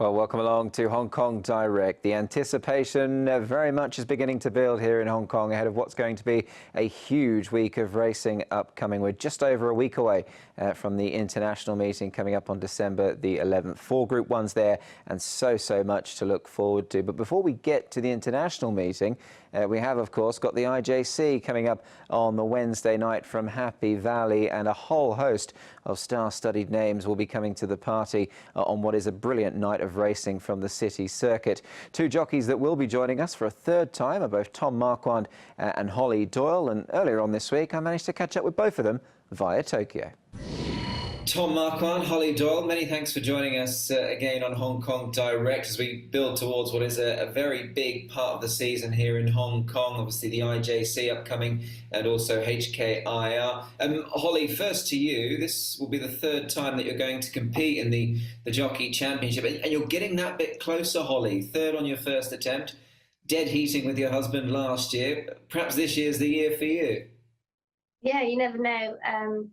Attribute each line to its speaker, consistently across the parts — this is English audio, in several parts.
Speaker 1: Well, welcome along to Hong Kong Direct. The anticipation very much is beginning to build here in Hong Kong ahead of what's going to be a huge week of racing upcoming. We're just over a week away from the international meeting coming up on December the 11th. 4 Group 1s there and so much to look forward to. But before we get to the international meeting, we have, of course, got the IJC coming up on the Wednesday night from Happy Valley, and a whole host of star-studded names will be coming to the party on what is a brilliant night of racing from the city circuit. 2 jockeys that will be joining us for a third time are both Tom Marquand and Hollie Doyle, and earlier on this week I managed to catch up with both of them via Tokyo. Tom Marquand, Hollie Doyle, many thanks for joining us again on Hong Kong Direct as we build towards what is a very big part of the season here in Hong Kong. Obviously the IJC upcoming and also HKIR. Hollie, first to you, this will be the 3rd time that you're going to compete in the Jockey Championship, and you're getting that bit closer, Hollie. 3rd on your first attempt, dead heating with your husband last year. Perhaps this year's the year for you.
Speaker 2: Yeah, you never know.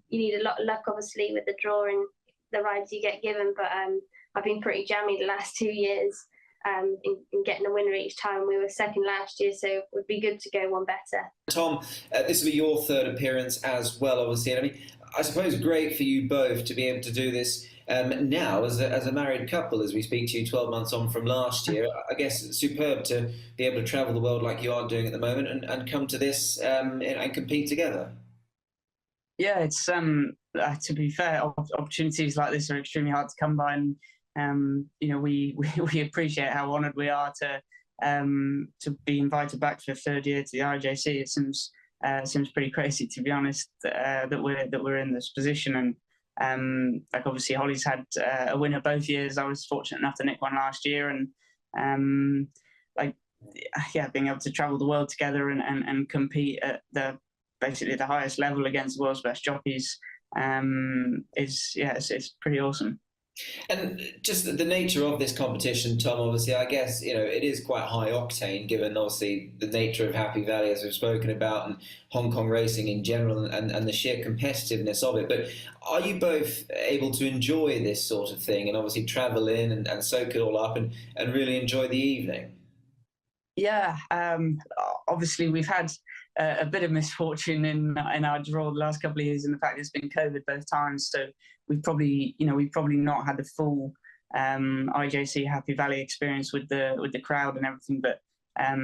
Speaker 2: You need a lot of luck, obviously, with the draw and the rides you get given. But I've been pretty jammy the last 2 years in getting a winner each time. We were 2nd last year, so it would be good to go one better.
Speaker 1: Tom, this will be your 3rd appearance as well, obviously. And I mean, I suppose great for you both to be able to do this now as a married couple, as we speak to you 12 months on from last year. I guess it's superb to be able to travel the world like you are doing at the moment and come to this and compete together.
Speaker 3: Yeah, it's to be fair, opportunities like this are extremely hard to come by, and you know, we appreciate how honoured we are to be invited back for a 3rd year to the IJC. It seems pretty crazy, to be honest, that we're in this position. And like, obviously Hollie's had a winner both years. I was fortunate enough to nick one last year, and like, yeah, being able to travel the world together and compete at basically the highest level against the world's best jockeys it's pretty awesome.
Speaker 1: And just the nature of this competition, Tom, obviously, I guess, you know, it is quite high octane given obviously the nature of Happy Valley, as we've spoken about, and Hong Kong racing in general, and the sheer competitiveness of it. But are you both able to enjoy this sort of thing and obviously travel in and soak it all up and really enjoy the evening?
Speaker 3: Yeah, obviously we've had a bit of misfortune in our draw the last couple of years, and the fact it's been COVID both times. So we've probably not had the full IJC Happy Valley experience with the crowd and everything. But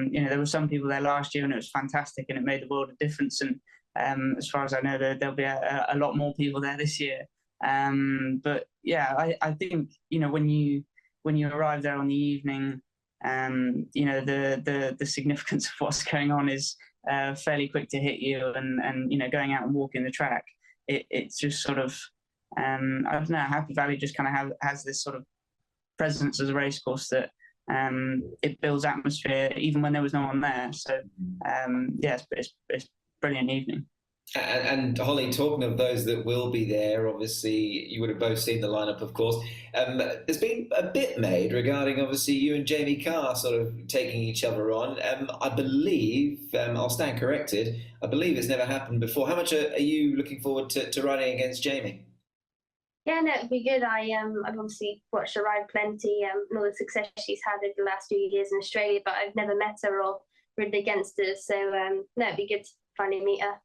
Speaker 3: you know, there were some people there last year, and it was fantastic, and it made the world a difference. And as far as I know, there'll be a lot more people there this year. But yeah, I think, you know, when you arrive there on the evening, you know, the significance of what's going on is fairly quick to hit you, and you know, going out and walking the track, it's just sort of I don't know, Happy Valley just kind of has this sort of presence as a racecourse that it builds atmosphere even when there was no one there. So yeah, it's a brilliant evening.
Speaker 1: And Hollie, talking of those that will be there, obviously you would have both seen the lineup, of course. There's been a bit made regarding obviously you and Jamie Carr sort of taking each other on. I believe, I'll stand corrected, I believe it's never happened before. How much are you looking forward to riding against Jamie?
Speaker 2: Yeah, no, it'd be good. I've obviously watched her ride plenty, and all the success she's had over the last few years in Australia, but I've never met her or ridden against her. So no, it'd be good to finally meet her.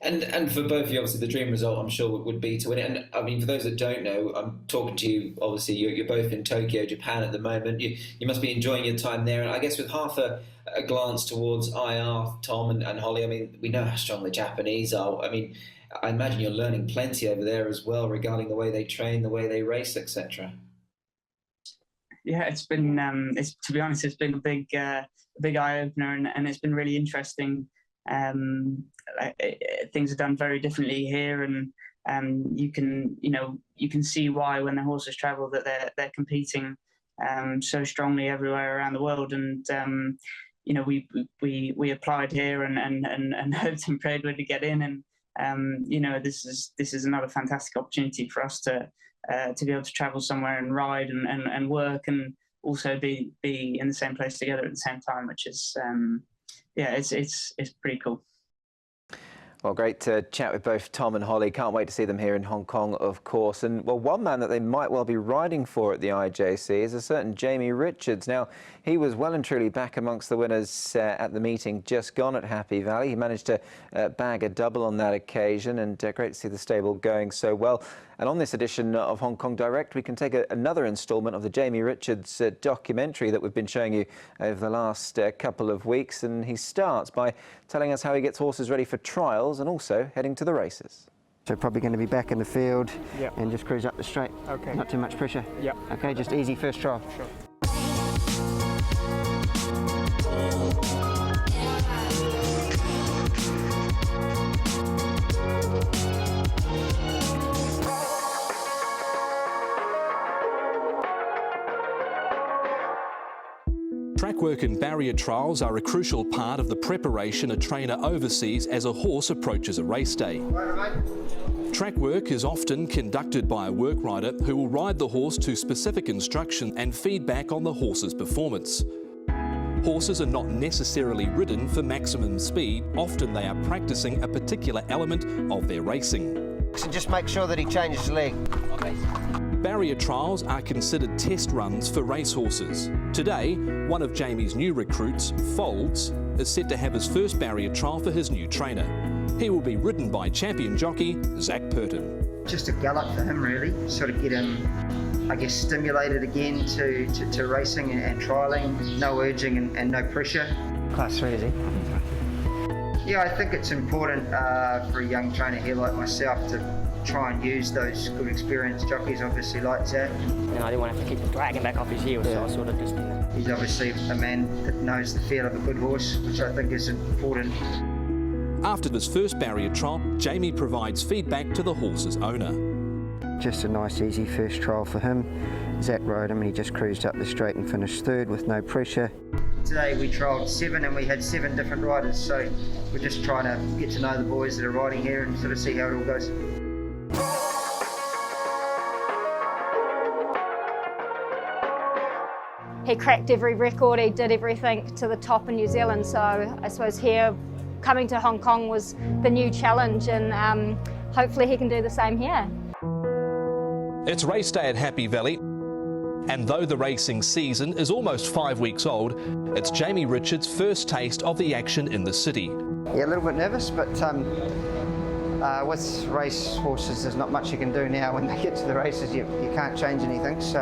Speaker 1: And for both of you, obviously, the dream result, I'm sure, would be to win it. And I mean, for those that don't know, I'm talking to you, obviously, you're both in Tokyo, Japan at the moment. You must be enjoying your time there. And I guess with half a glance towards IR, Tom and Hollie, I mean, we know how strong the Japanese are. I mean, I imagine you're learning plenty over there as well regarding the way they train, the way they race, etc.
Speaker 3: Yeah, it's been, to be honest, it's been a big eye-opener, and it's been really interesting. Things are done very differently here, and you can see why when the horses travel that they're competing so strongly everywhere around the world. And you know, we applied here and hoped and prayed to get in, and you know, this is another fantastic opportunity for us to be able to travel somewhere and ride and work, and also be in the same place together at the same time, which is yeah, it's pretty cool.
Speaker 1: Well, great to chat with both Tom and Hollie. Can't wait to see them here in Hong Kong, of course. And, well, one man that they might well be riding for at the IJC is a certain Jamie Richards. Now, he was well and truly back amongst the winners at the meeting just gone at Happy Valley. He managed to bag a double on that occasion, and great to see the stable going so well. And on this edition of Hong Kong Direct, we can take another instalment of the Jamie Richards documentary that we've been showing you over the last couple of weeks. And he starts by telling us how he gets horses ready for trials and also heading to the races.
Speaker 4: So probably going to be back in the field.
Speaker 5: Yep.
Speaker 4: And just cruise up the straight.
Speaker 5: Okay.
Speaker 4: Not too much pressure.
Speaker 5: Yep.
Speaker 4: Okay, just easy first trial.
Speaker 5: Sure.
Speaker 6: Track work and barrier trials are a crucial part of the preparation a trainer oversees as a horse approaches a race day. Track work is often conducted by a work rider who will ride the horse to specific instruction and feedback on the horse's performance. Horses are not necessarily ridden for maximum speed. Often they are practicing a particular element of their racing.
Speaker 4: So just make sure that he changes his leg. Okay.
Speaker 6: Barrier trials are considered test runs for racehorses. Today, one of Jamie's new recruits, Folds, is set to have his first barrier trial for his new trainer. He will be ridden by champion jockey Zac Purton.
Speaker 7: Just a gallop for him, really. Sort of get him, I guess, stimulated again to racing and trialling. No urging and no pressure.
Speaker 4: Class 3, is he?
Speaker 7: Yeah, I think it's important for a young trainer here like myself to try and use those good experienced jockeys, obviously like Zac.
Speaker 8: And I didn't want to have to keep dragging back off his heels, so I sort of just...
Speaker 7: He's obviously a man that knows the feel of a good horse, which I think is important.
Speaker 6: After this first barrier trial, Jamie provides feedback to the horse's owner.
Speaker 4: Just a nice easy first trial for him. Zac rode him and he just cruised up the straight and finished third with no pressure.
Speaker 7: Today we trialled 7 and we had 7 different riders, so we're just trying to get to know the boys that are riding here and sort of see how it all goes.
Speaker 9: He cracked every record, he did everything to the top in New Zealand, so I suppose here coming to Hong Kong was the new challenge, and hopefully he can do the same here.
Speaker 6: It's race day at Happy Valley, and though the racing season is almost 5 weeks old, it's Jamie Richards' first taste of the action in the city.
Speaker 4: Yeah, a little bit nervous, but with race horses, there's not much you can do now. When they get to the races, you can't change anything. So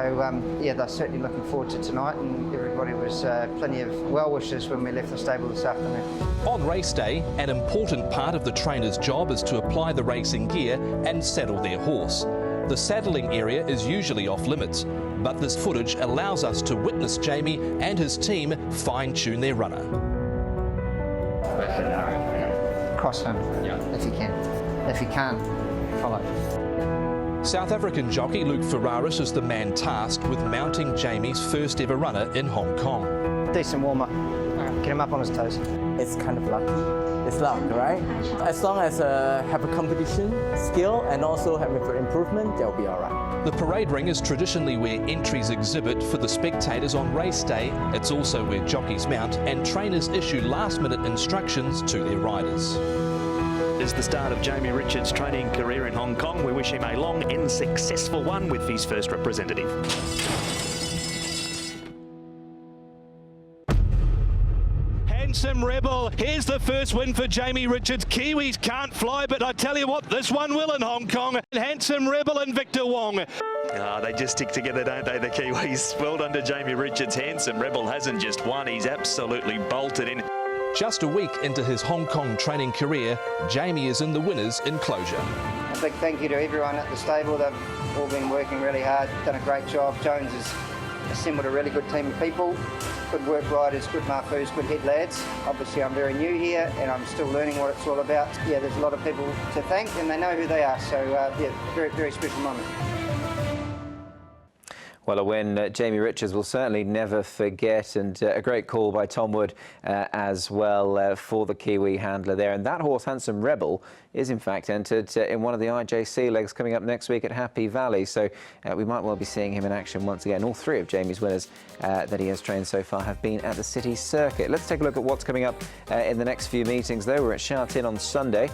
Speaker 4: yeah, they're certainly looking forward to tonight, and everybody was plenty of well wishes when we left the stable this afternoon.
Speaker 6: On race day, an important part of the trainer's job is to apply the racing gear and saddle their horse. The saddling area is usually off limits, but this footage allows us to witness Jamie and his team fine-tune their runner.
Speaker 4: Cross him, if you can. If you can't, follow.
Speaker 6: South African jockey Luke Ferraris is the man tasked with mounting Jamie's first ever runner in Hong Kong.
Speaker 4: Decent warm-up. Get him up on his toes.
Speaker 10: It's kind of lucky. It's luck, right? As long as have a competition skill and also have an improvement, they'll be all right.
Speaker 6: The parade ring is traditionally where entries exhibit for the spectators on race day. It's also where jockeys mount and trainers issue last-minute instructions to their riders.
Speaker 11: Is the start of Jamie Richards' training career in Hong Kong. We wish him a long and successful one with his first representative. Handsome Rebel, here's the first win for Jamie Richards. Kiwis can't fly, but I tell you what, this one will in Hong Kong. Handsome Rebel and Victor Wong. They just stick together, don't they, the Kiwis? Well done to Jamie Richards. Handsome Rebel hasn't just won, he's absolutely bolted in.
Speaker 6: Just a week into his Hong Kong training career, Jamie is in the winners' enclosure.
Speaker 7: A big thank you to everyone at the stable. They've all been working really hard, done a great job. Jones has assembled a really good team of people, good work riders, good marfoos, good head lads. Obviously I'm very new here and I'm still learning what it's all about. Yeah, there's a lot of people to thank and they know who they are, so yeah, very, very special moment.
Speaker 1: Well, a win Jamie Richards will certainly never forget, and a great call by Tom Wood as well for the Kiwi handler there. And that horse, Handsome Rebel, is in fact entered in one of the IJC legs coming up next week at Happy Valley. So we might well be seeing him in action once again. All three of Jamie's winners that he has trained so far have been at the City Circuit. Let's take a look at what's coming up in the next few meetings, though. We're at Sha Tin on Sunday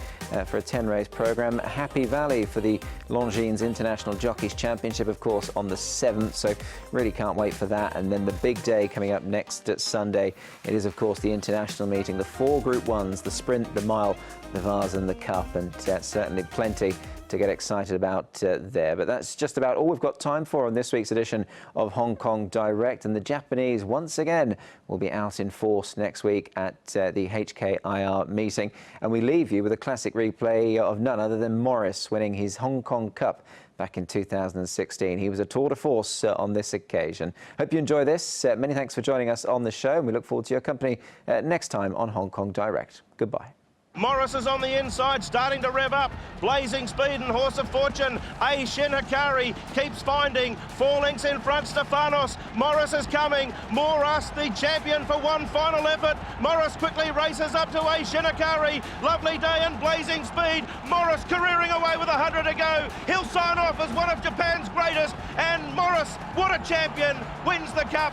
Speaker 1: for a 10-race programme. Happy Valley for the Longines International Jockeys Championship, of course, on the 7th. So really can't wait for that. And then the big day coming up next at Sunday. It is, of course, the international meeting, the 4 Group 1s, the sprint, the mile, the Vase and the Cup, and certainly plenty to get excited about there. But that's just about all we've got time for on this week's edition of Hong Kong Direct. And the Japanese, once again, will be out in force next week at the HKIR meeting. And we leave you with a classic replay of none other than Morris winning his Hong Kong Cup back in 2016. He was a tour de force on this occasion. Hope you enjoy this. Many thanks for joining us on the show, and we look forward to your company next time on Hong Kong Direct. Goodbye.
Speaker 5: Morris is on the inside, starting to rev up. Blazing Speed and Horse of Fortune. A Shin Hikari keeps finding. 4 lengths in front, Stefanos. Morris is coming. Moras, the champion for one final effort. Morris quickly races up to A Shin Hikari. Lovely Day and Blazing Speed. Morris careering away with 100 to go. He'll sign off as one of Japan's greatest. And Morris, what a champion, wins the Cup.